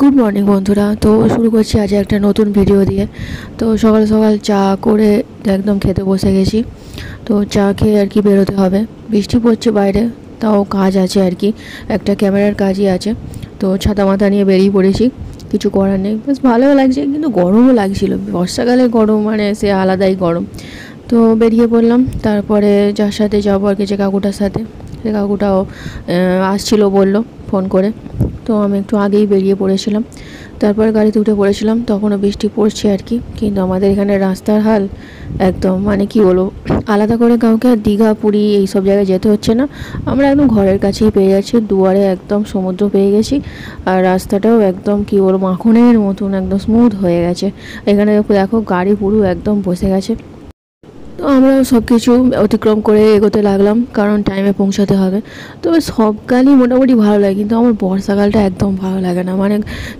Good morning বন্ধুরা। তো শুরু করছি আজ একটা নতুন ভিডিও দিয়ে। তো সকাল সকাল চা করে একদম খেতে বসে গেছি। তো চা খেয়ে আর কি বেরোতে হবে, বৃষ্টি পড়ছে বাইরে, তাও কাজ আছে আর কি, একটা ক্যামেরার কাজই আছে। তো ছাতা মাথা নিয়ে বেরিয়ে পড়েছি, কিছু করার নেই, বেশ ভালোও লাগছে কিন্তু গরমও লাগছিল। বর্ষাকালে গরম মানে সে আলাদাই গরম। তো বেরিয়ে পড়লাম। তারপরে যার সাথে যাবো আর কি, যে কাকুটার সাথে, সে কাকুটাও আসছিল, বললো ফোন করে। তো আমি একটু আগেই বেরিয়ে পড়েছিলাম, তারপরে গাড়িতে উঠে পড়েছিলাম। তখনও বৃষ্টি পড়ছে আর কি, কিন্তু আমাদের এখানে রাস্তার হাল একদম মানে কি বলবো, আলাদা করে কাউকে দীঘা পুরী এইসব জায়গায় যেতে হচ্ছে না। আমরা একদম ঘরের কাছেই পেয়ে যাচ্ছি, দুয়ারে একদম সমুদ্র পেয়ে গেছি। আর রাস্তাটাও একদম কি বলবো, মাখনের মতন একদম স্মুথ হয়ে গেছে। এখানে দেখো গাড়ি পুরো একদম বসে গেছে। তো আমরাও সব কিছু অতিক্রম করে এগোতে লাগলাম, কারণ টাইমে পৌঁছাতে হবে। তবে সব কালই মোটামুটি ভালো লাগে, কিন্তু আমার বর্ষাকালটা একদম ভালো লাগে না। মানে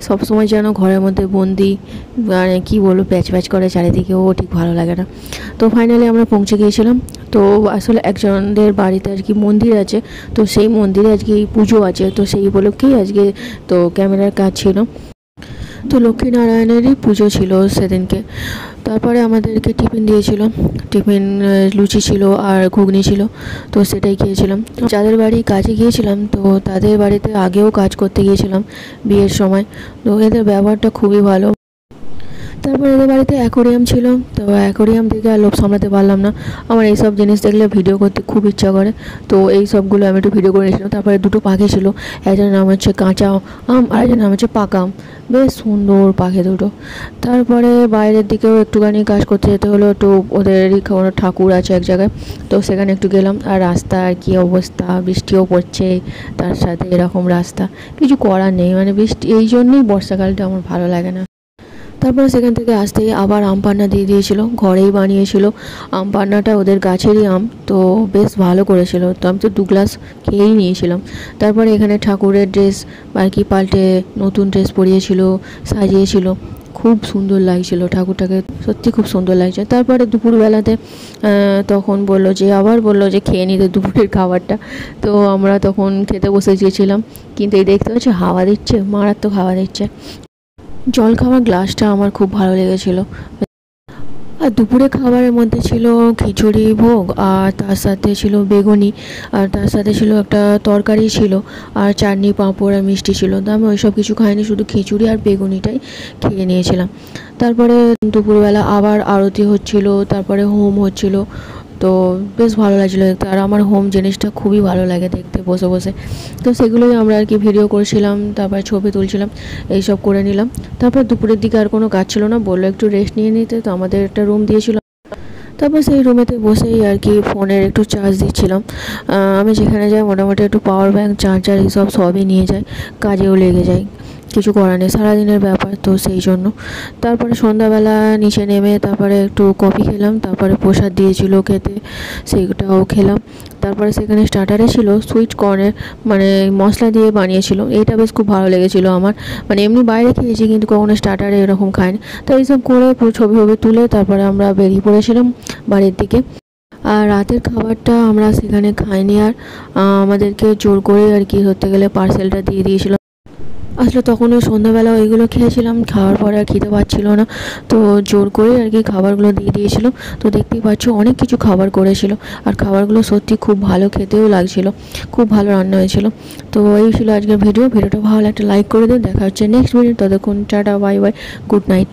সবসময় যেন ঘরের মধ্যে বন্দি, মানে কী বলবো, প্যাচ প্যাচ করে চারিদিকে, ও ঠিক ভালো লাগে না। তো ফাইনালি আমরা পৌঁছে গিয়েছিলাম। তো আসলে একজনদের বাড়িতে আর কি মন্দির আছে, তো সেই মন্দিরে আজকে পুজো আছে, তো সেই উপলক্ষেই আজকে তো ক্যামেরার কাজ ছিল। তো লক্ষ্মীনারায়ণেরই পুজো ছিল সেদিনকে। তারপরে আমাদেরকে টিফিন দিয়েছিল, টিফিন লুচি ছিল আর ঘুগনি ছিল, তো সেটাই খেয়েছিলাম। যাদের বাড়ি কাজে গিয়েছিলাম, তো তাদের বাড়িতে আগেও কাজ করতে গিয়েছিলাম বিয়ের সময়। তো এদের ব্যবহারটা খুবই ভালো। তারপর এদের বাড়িতে অ্যাকোরিয়াম ছিল, তো অ্যাকোরিয়াম দেখে আর লোভ সামলাতে পারলাম না। আমার এইসব জিনিস দেখলে ভিডিও করতে খুব ইচ্ছা করে, তো এই সবগুলো আমি একটু ভিডিও করে নিয়েছিলাম। তারপরে দুটো পাখি ছিল, একজনের নাম হচ্ছে কাঁচা আম আর একজনের নাম হচ্ছে পাকা আম, বেশ সুন্দর পাখি দুটো। তারপরে বাইরের দিকেও একটুখানি কাজ করতে যেতে হলো, একটু ওদেরই কোনো ঠাকুর আছে এক জায়গায়, তো সেখানে একটু গেলাম। আর রাস্তা আর কী অবস্থা, বৃষ্টিও পড়ছে, তার সাথে এরকম রাস্তা, কিছু করার নেই। মানে বৃষ্টি, এই জন্যই বর্ষাকালটা আমার ভালো লাগে না। তারপরে সেখান থেকে আসতেই আবার আম পান্না দিয়ে দিয়েছিল, ঘরেই বানিয়েছিল আম পান্নাটা, ওদের গাছেরই আম, তো বেশ ভালো করেছিল। তো আমি তো 2 গ্লাস খেয়েই নিয়েছিলাম। তারপরে এখানে ঠাকুরের ড্রেস আর কি পাল্টে নতুন ড্রেস পরিয়েছিল, সাজিয়েছিল, খুব সুন্দর লাগছিল ঠাকুরটাকে, সত্যি খুব সুন্দর লাগছে। তারপরে দুপুরবেলাতে তখন আবার বললো যে খেয়ে নিতে দুপুরের খাবারটা। তো আমরা তখন খেতে বসে গিয়েছিলাম, কিন্তু এই দেখতে পাচ্ছি হাওয়া দিচ্ছে, মারাত্মক হাওয়া দিচ্ছে। জল খাওয়ার গ্লাসটা আমার খুব ভালো লেগেছিলো। আর দুপুরে খাবারের মধ্যে ছিল খিচুড়ি ভোগ, আর তার সাথে ছিল বেগুনি, আর তার সাথে ছিল একটা তরকারি ছিল, আর চাটনি পাঁপড় আর মিষ্টি ছিল। তো আমি ওইসব কিছু খাইনি, শুধু খিচুড়ি আর বেগুনিটাই খেয়ে নিয়েছিলাম। তারপরে দুপুরবেলা আবার আরতি হচ্ছিল, তারপরে হোম হচ্ছিল, তো বেশ ভালো লাগছিলো দেখতে। আর আমার হোম জিনিসটা খুবই ভালো লাগে দেখতে বসে বসে, তো সেগুলোই আমরা আর কি ভিডিও করছিলাম, তারপরে ছবি তুলছিলাম, এইসব করে নিলাম। তারপর দুপুরের দিকে আর কোনো কাজ ছিল না, বললো একটু রেস্ট নিয়ে নিতে, তো আমাদের একটা রুম দিয়েছিল। তারপর সেই রুমেতে বসেই আর কি ফোনের একটু চার্জ দিচ্ছিলাম। আমি যেখানে যাই মোটামুটি একটু পাওয়ার ব্যাঙ্ক, চার্জার এইসব সবই নিয়ে যাই, কাজেও লেগে যায়, কিছু করার নেই, সারাদিনের ব্যাপার তো সেই জন্য। তারপরে সন্ধ্যাবেলা নিচে নেমে তারপরে একটু কফি খেলাম, তারপরে প্রসাদ দিয়েছিল খেতে, সেইটাও খেলাম। তারপরে সেখানে স্টার্টারে ছিল সুইট কর্নের, মানে মশলা দিয়ে বানিয়েছিল, এইটা বেশ খুব ভালো লেগেছিলো আমার। মানে এমনি বাইরে খেয়েছি, কিন্তু কখনো স্টার্টারে এরকম খাইনি। তো এইসব করে ছবি তুলে তারপরে আমরা বেরিয়ে পড়েছিলাম বাড়ির দিকে। আর রাতের খাবারটা আমরা সেখানে খাইনি, আর আমাদেরকে জোর করে আর কি ধরতে গেলে পার্সেলটা দিয়ে দিয়েছিল। আসলে তখন ওই সন্ধ্যাবেলা ওইগুলো খেয়েছিলাম, খাওয়ার পরে আর খেতে পাচ্ছিল না, তো জোর করে আর কি খাবারগুলো দিয়ে দিয়েছিল। তো দেখতেই পাচ্ছ অনেক কিছু খাবার করেছিল, আর খাবারগুলো সত্যি খুব ভালো, খেতেও লাগছিল, খুব ভালো রান্না হয়েছিল। তো এই ছিল আজকের ভিডিওটা ভালো একটা লাইক করে দিন। দেখা হচ্ছে নেক্সট ভিডিও, ততক্ষণ tata, bye bye, good night.